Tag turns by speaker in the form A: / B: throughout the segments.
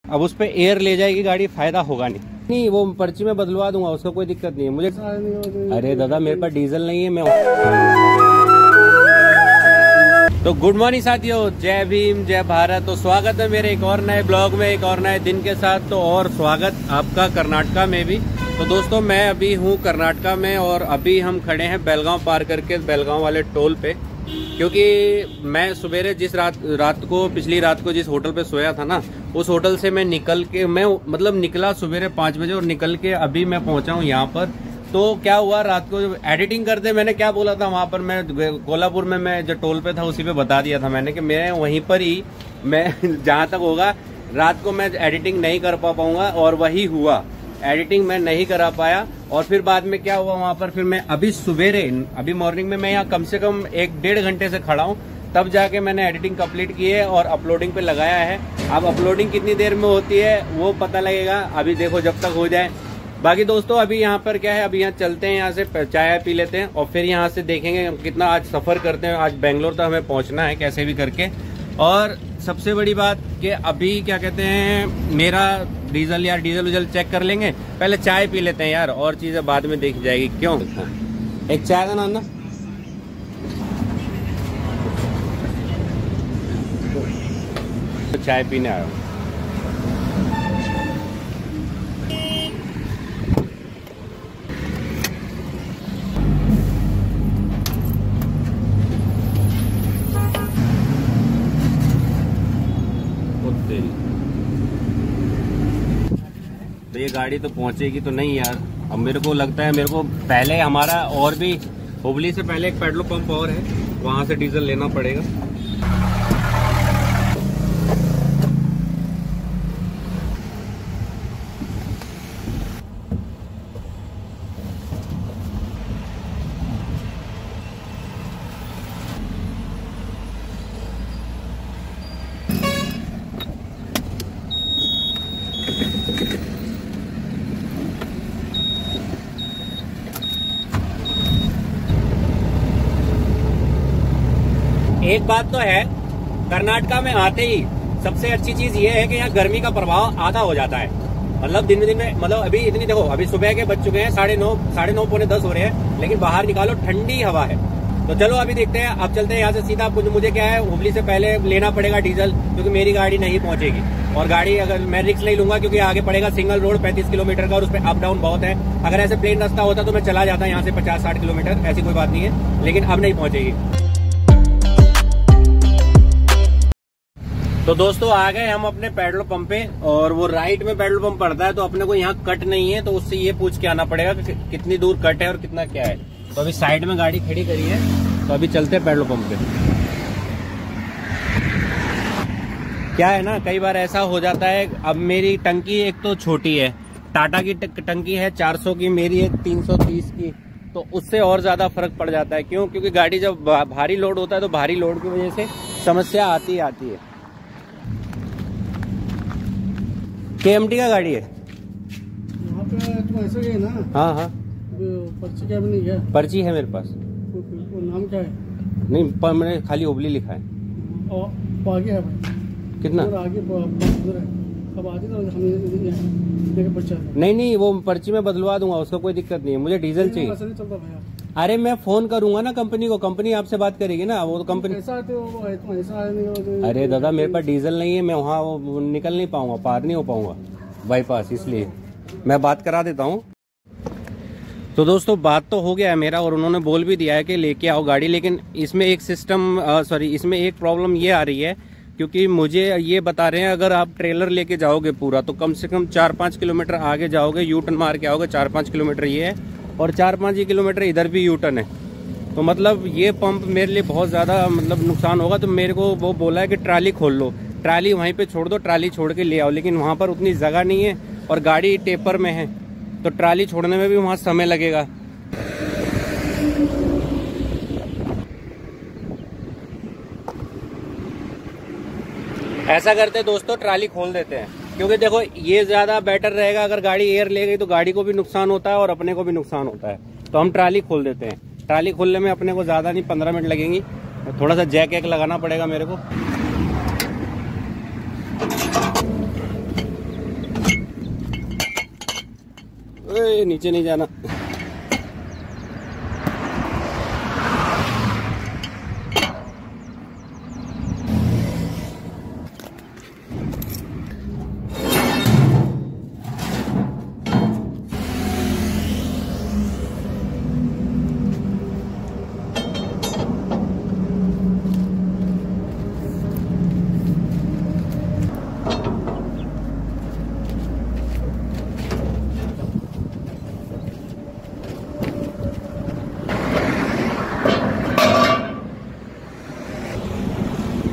A: अब उस पे एयर ले जाएगी गाड़ी, फायदा होगा नहीं, वो पर्ची में बदलवा दूंगा, उसका कोई दिक्कत नहीं है मुझे। अरे दादा मेरे पास डीजल नहीं है, मैं। तो गुड मॉर्निंग साथियों, जय भीम जय भारत। तो स्वागत है मेरे एक और नए ब्लॉग में, एक और नए दिन के साथ। तो और स्वागत आपका कर्नाटका में भी। तो दोस्तों मैं अभी हूँ कर्नाटका में और अभी हम खड़े हैं बेलगांव पार करके, बेलगांव वाले टोल पे। क्योंकि मैं सवेरे जिस पिछली रात को जिस होटल पे सोया था ना, उस होटल से मैं निकला सवेरे 5 बजे और निकल के अभी मैं पहुंचा हूँ यहाँ पर। तो क्या हुआ, रात को जब एडिटिंग करते मैंने क्या बोला था वहां पर, मैं कोल्हापुर में मैं जो टोल पे था उसी पे बता दिया था मैंने कि मैं वहीं पर ही मैं जहां तक होगा रात को मैं एडिटिंग नहीं कर पाऊंगा, और वही हुआ। एडिटिंग मैं नहीं करा पाया। और फिर बाद में क्या हुआ वहां पर, फिर मैं अभी मॉर्निंग में मैं यहाँ कम से कम 1-1.5 घंटे से खड़ा हूँ, तब जाके मैंने एडिटिंग कंप्लीट की है और अपलोडिंग पे लगाया है। अब अपलोडिंग कितनी देर में होती है वो पता लगेगा, अभी देखो जब तक हो जाए। बाकी दोस्तों अभी यहाँ पर क्या है, अभी यहाँ चलते हैं, यहाँ से चाय पी लेते हैं और फिर यहाँ से देखेंगे हम कितना आज सफर करते हैं। आज बेंगलोर तक हमें पहुँचना है कैसे भी करके। और सबसे बड़ी बात कि अभी क्या कहते हैं, मेरा डीजल चेक कर लेंगे, पहले चाय पी लेते हैं यार, और चीजें बाद में देखी जाएगी। क्यों, एक चाय का नाना तो चाय पीने आया हूँ। तो ये गाड़ी तो पहुंचेगी तो नहीं यार। अब मेरे को लगता है, मेरे को पहले हमारा और भी हुबली से पहले एक पेट्रोल पंप और है, वहां से डीजल लेना पड़ेगा। एक बात तो है, कर्नाटका में आते ही सबसे अच्छी चीज ये है कि यहाँ गर्मी का प्रभाव आधा हो जाता है। मतलब दिन में मतलब अभी इतनी देखो, अभी सुबह के बज चुके हैं 9:30 पौने 10 हो रहे हैं, लेकिन बाहर निकालो ठंडी हवा है। तो चलो अभी देखते हैं। अब चलते हैं यहाँ से सीधा। मुझे क्या है, हुबली से पहले लेना पड़ेगा डीजल, क्योंकि मेरी गाड़ी नहीं पहुंचेगी। और गाड़ी अगर मैं रिस्क नहीं लूंगा, क्योंकि आगे पड़ेगा सिंगल रोड 35 किलोमीटर का, और उस पर अप डाउन बहुत है। अगर ऐसे प्लेन रास्ता होता तो मैं चला जाता यहाँ से 50-60 किलोमीटर, ऐसी कोई बात नहीं है, लेकिन अब नहीं पहुंचेगी। तो दोस्तों आ गए हम अपने पेट्रोल पंप पे, और वो राइट में पेट्रोल पंप पड़ता है, तो अपने को यहाँ कट नहीं है, तो उससे ये पूछ के आना पड़ेगा कि कितनी दूर कट है और कितना क्या है। तो अभी साइड में गाड़ी खड़ी करी है, तो अभी चलते हैं पेट्रोल पंप पे। क्या है ना, कई बार ऐसा हो जाता है। अब मेरी टंकी एक तो छोटी है, टाटा की टंकी है 400 की, मेरी है 330 की, तो उससे और ज्यादा फर्क पड़ जाता है। क्यों? क्योंकि गाड़ी जब भारी लोड होता है तो भारी लोड की वजह से समस्या आती है। KMT का गाड़ी है यहाँ पे, तो ऐसा ही है ना? हाँ पर्ची क्या भी नहीं है? पर्ची है मेरे पास। तो नाम क्या है? नहीं, पर मैंने खाली हुबली लिखा है। और आगे है भाई कितना? आगे अब आगे तो नहीं, वो पर्ची में बदलवा दूंगा, उसका कोई दिक्कत नहीं है, मुझे डीजल चाहिए। ऐसा नहीं चलता भैया। अरे मैं फोन करूंगा ना कंपनी को, कंपनी आपसे बात करेगी ना, वो तो कंपनी। ऐसा अरे दादा मेरे पास डीजल नहीं है, मैं वहाँ निकल नहीं पाऊंगा, पार नहीं हो पाऊंगा बाईपास, इसलिए मैं बात करा देता हूँ। तो दोस्तों बात तो हो गया है मेरा, और उन्होंने बोल भी दिया है कि लेके आओ गाड़ी। लेकिन इसमें एक इसमें एक प्रॉब्लम ये आ रही है, क्योंकि मुझे ये बता रहे हैं अगर आप ट्रेलर लेके जाओगे पूरा, तो कम से कम 4-5 किलोमीटर आगे जाओगे, यू टर्न मार के आओगे। 4-5 किलोमीटर ये है और 4-5 किलोमीटर इधर भी यू टर्न है। तो मतलब ये पंप मेरे लिए बहुत ज़्यादा नुकसान होगा। तो मेरे को वो बोला है कि ट्राली खोल लो, ट्राली वहीं पे छोड़ दो, ट्राली छोड़ के ले आओ। लेकिन वहाँ पर उतनी जगह नहीं है और गाड़ी टेपर में है, तो ट्राली छोड़ने में भी वहाँ समय लगेगा। ऐसा करते दोस्तों, ट्राली खोल देते हैं, क्योंकि देखो ये ज्यादा बेटर रहेगा। अगर गाड़ी एयर ले गई तो गाड़ी को भी नुकसान होता है और अपने को भी नुकसान होता है। तो हम ट्राली खोल देते हैं। ट्राली खोलने में अपने को ज्यादा नहीं 15 मिनट लगेंगी। थोड़ा सा जैक एक लगाना पड़ेगा मेरे को। नीचे नहीं जाना।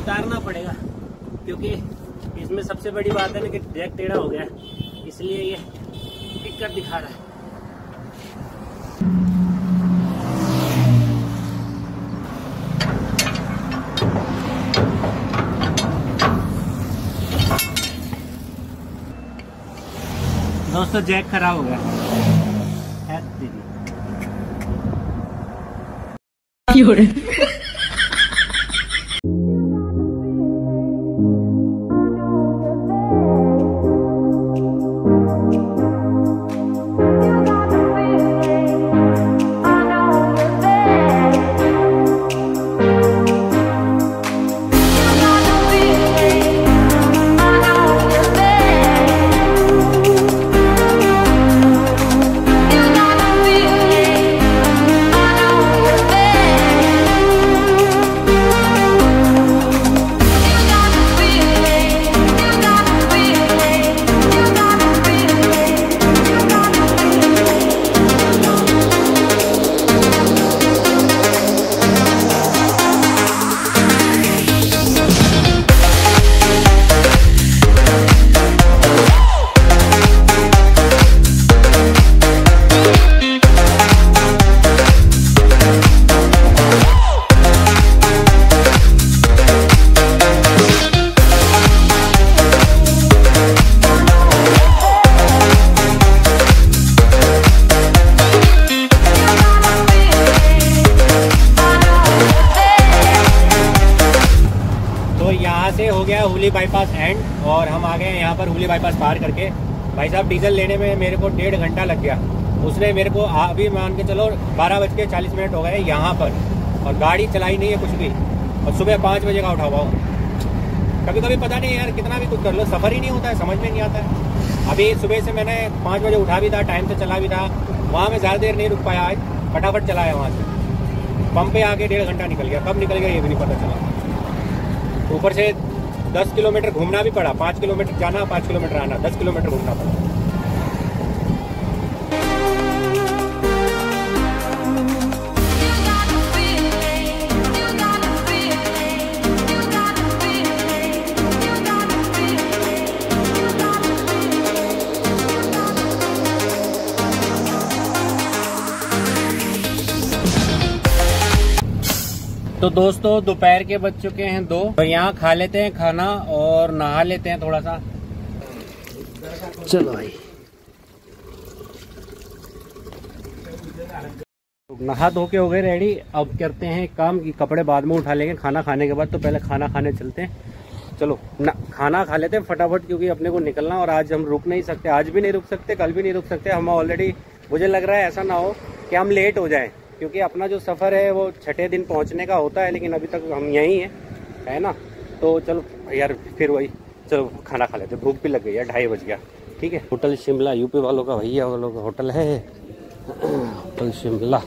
B: उतारना पड़ेगा क्योंकि इसमें सबसे बड़ी बात है ना कि जैक टेढ़ा हो गया, इसलिए ये दिक्कत दिखा रहा है। दोस्तों जैक खराब हो गया हो गया हुली बाईपास एंड और हम आ गए हैं यहाँ पर हुली बाईपास पार करके। भाई साहब डीजल लेने में मेरे को 1.5 घंटा लग गया। उसने मेरे को अभी मान के चलो 12:40 हो गए यहाँ पर और गाड़ी चलाई नहीं है कुछ भी, और सुबह 5 बजे का उठा हुआ हूँ। कभी कभी पता नहीं यार, कितना भी कुछ कर लो सफ़र ही नहीं होता है, समझ में नहीं आता है। अभी सुबह से मैंने 5 बजे उठा भी था, टाइम से चला भी था, वहाँ में ज़्यादा देर नहीं रुक पाया, आज फटाफट चलाया वहाँ से। पंप पे आके 1.5 घंटा निकल गया, कब निकल गया ये भी नहीं पता चला। ऊपर से 10 किलोमीटर घूमना भी पड़ा, 5 किलोमीटर जाना 5 किलोमीटर आना, 10 किलोमीटर घूमना पड़ा। तो दोस्तों दोपहर के बज चुके हैं 2, तो यहाँ खा लेते हैं खाना और नहा लेते हैं थोड़ा सा। चलो भाई नहा धो के हो गए रेडी। अब करते हैं काम की, कपड़े बाद में उठा लेंगे खाना खाने के बाद, तो पहले खाना खाने चलते हैं। चलो खाना खा लेते हैं फटाफट, क्योंकि अपने को निकलना और आज हम रुक नहीं सकते, आज भी नहीं रुक सकते, कल भी नहीं रुक सकते। हम ऑलरेडी, मुझे लग रहा है ऐसा ना हो कि हम लेट हो जाएं, क्योंकि अपना जो सफ़र है वो 6ठे दिन पहुंचने का होता है, लेकिन अभी तक हम यहीं हैं, है ना। तो चलो यार फिर वही, चलो खाना खा लेते, भूख भी लग गई है, 2:30 बज गया। ठीक है, होटल शिमला, यूपी वालों का, भैया वालों का होटल है होटल शिमला।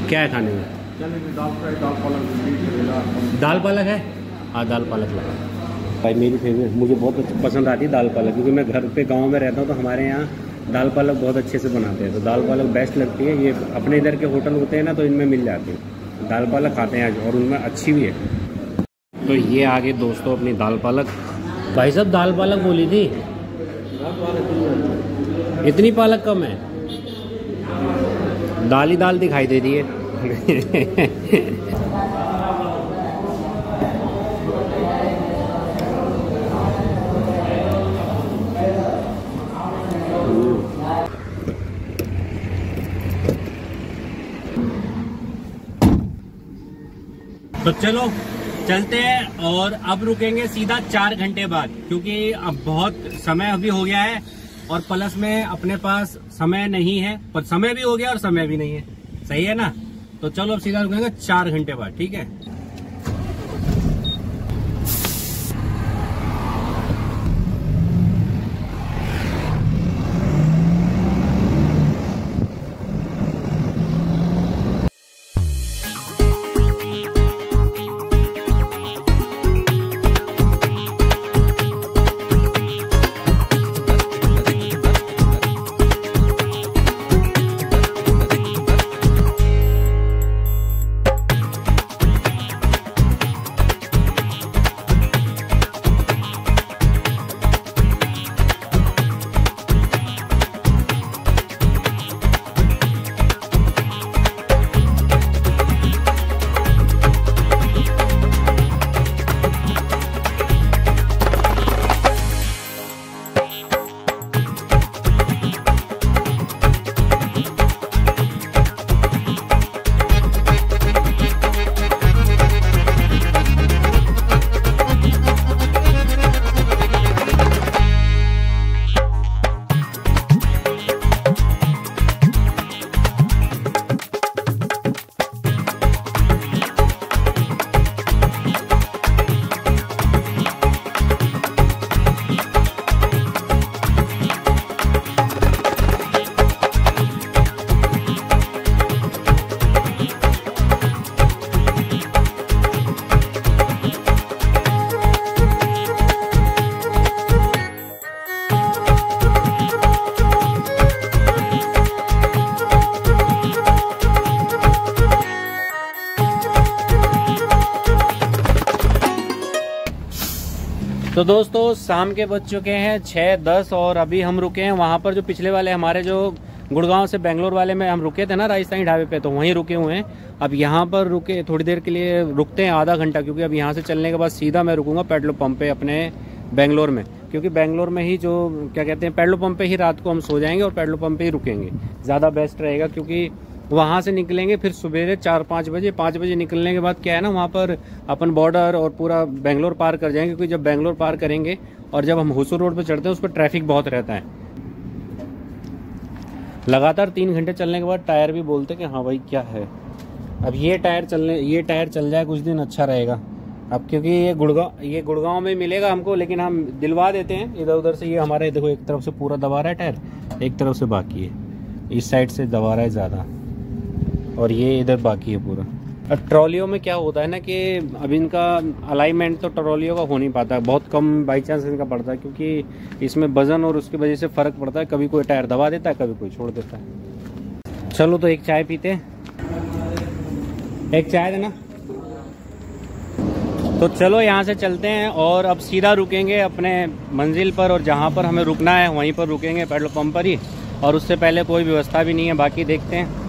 B: क्या है खाने में? दाल पालक है। हाँ दाल पालक लगा भाई, मेरी फेवरेट, मुझे बहुत पसंद आती है दाल पालक, क्योंकि मैं घर पे गाँव में रहता हूँ, तो हमारे यहाँ दाल पालक बहुत अच्छे से बनाते हैं, तो दाल पालक बेस्ट लगती है। ये अपने इधर के होटल होते हैं ना, तो इनमें मिल जाती है दाल पालक, खाते हैं और उनमें अच्छी भी है। तो ये आगे दोस्तों अपनी दाल पालक। भाई साहब दाल पालक बोली थी, इतनी पालक कम है, दाल ही दाल दिखाई दे रही है। तो चलो चलते हैं, और अब रुकेंगे सीधा 4 घंटे बाद, क्योंकि अब बहुत समय अभी हो गया है
A: और प्लस में अपने पास समय नहीं है, पर समय भी हो गया और समय भी नहीं है। सही है ना? तो चलो अब सीधा रुकेंगे 4 घंटे बाद। ठीक है। तो दोस्तों शाम के बज चुके हैं 6:10 और अभी हम रुके हैं वहाँ पर जो पिछले वाले हमारे जो गुड़गांव से बेंगलोर वाले में हम रुके थे ना राजस्थानी ढाबे पे, तो वहीं रुके हुए हैं। अब यहाँ पर रुके थोड़ी देर के लिए रुकते हैं, आधा घंटा, क्योंकि अब यहाँ से चलने के बाद सीधा मैं रुकूंगा पेट्रोल पंप पे अपने बेंगलोर में, क्योंकि बेंगलोर में ही जो क्या कहते हैं पेट्रोल पंप पे ही रात को हम सो जाएंगे और पेट्रोल पंप पे ही रुकेंगे, ज़्यादा बेस्ट रहेगा। क्योंकि वहाँ से निकलेंगे फिर सुबह 4-5 बजे, 5 बजे निकलने के बाद क्या है ना, वहाँ पर अपन बॉर्डर और पूरा बेंगलोर पार कर जाएंगे, क्योंकि जब बेंगलोर पार करेंगे और जब हम हुसूर रोड पे चढ़ते हैं उस पर ट्रैफिक बहुत रहता है। लगातार 3 घंटे चलने के बाद टायर भी बोलते कि हाँ भाई क्या है। अब ये टायर चल जाए कुछ दिन, अच्छा रहेगा। अब क्योंकि ये गुड़गांव में मिलेगा हमको, लेकिन हम दिलवा देते हैं इधर उधर से। ये हमारे देखो एक तरफ से पूरा दबा रहा है टायर, एक तरफ से बाकी है, इस साइड से दबा रहा है ज़्यादा, और ये इधर बाकी है पूरा। अब ट्रॉलियों में क्या होता है ना कि अब इनका अलाइनमेंट तो ट्रॉलियों का हो नहीं पाता, बहुत कम बाई चांस इनका पड़ता है, क्योंकि इसमें वजन और उसकी वजह से फ़र्क पड़ता है। कभी कोई टायर दबा देता है, कभी कोई छोड़ देता है। चलो तो एक चाय पीते हैं, एक चाय देना। तो चलो यहाँ से चलते हैं और अब सीधा रुकेंगे अपने मंजिल पर, और जहाँ पर हमें रुकना है वहीं पर रुकेंगे, पेट्रोल पंप पर ही। और उससे पहले कोई व्यवस्था भी नहीं है, बाकी देखते हैं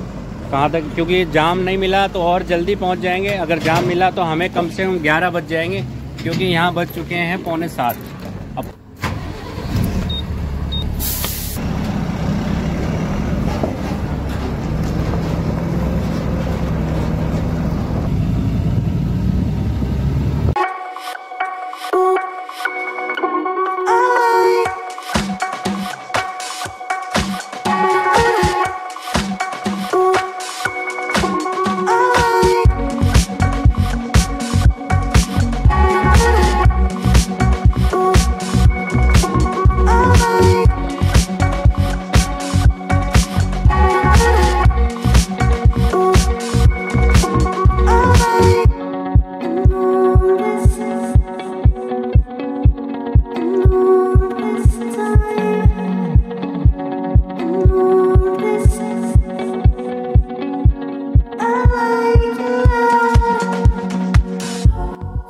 A: कहाँ तक, क्योंकि जाम नहीं मिला तो और जल्दी पहुँच जाएंगे। अगर जाम मिला तो हमें कम से कम 11 बज जाएंगे, क्योंकि यहाँ बज चुके हैं 6:45। अब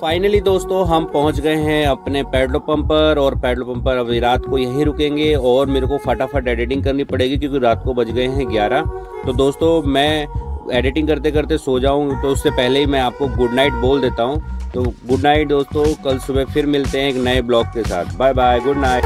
A: फाइनली दोस्तों हम पहुंच गए हैं अपने पेट्रोल पंप पर, और पेट्रोल पंप पर अभी रात को यहीं रुकेंगे और मेरे को फटाफट एडिटिंग करनी पड़ेगी, क्योंकि रात को बज गए हैं 11। तो दोस्तों मैं एडिटिंग करते करते सो जाऊं, तो उससे पहले ही मैं आपको गुड नाइट बोल देता हूं। तो गुड नाइट दोस्तों, कल सुबह फिर मिलते हैं एक नए ब्लॉग के साथ। Bye bye, good night.